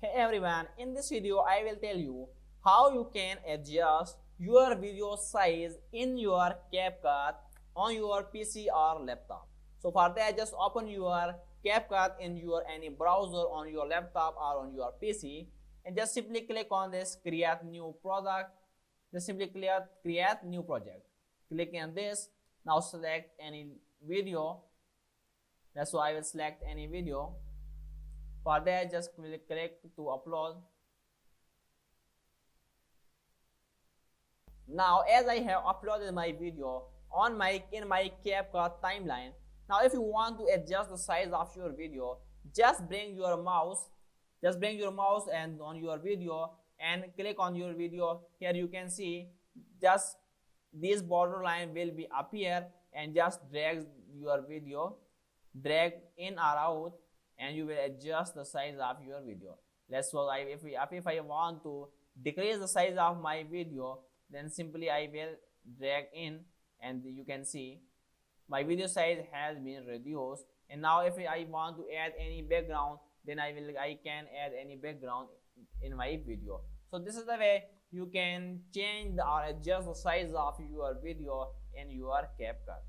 Hey everyone, in this video I will tell you how you can adjust your video size in your CapCut on your PC or laptop. So for that, just open your CapCut in your any browser on your laptop or on your PC and just simply click on this create new product. Just simply create new project. Click on this. Now select any video. That's why I will select any video. For that, just click to upload. Now as I have uploaded my video on in my CapCut timeline, now if you want to adjust the size of your video, just bring your mouse and on your video and click on your video. Here you can see just this borderline will be appear, and just drag your video, drag in or out, and you will adjust the size of your video. Let's suppose if I want to decrease the size of my video, then simply I will drag in, and you can see my video size has been reduced. And now if I want to add any background, then I can add any background in my video. So this is the way you can change or adjust the size of your video in your CapCut.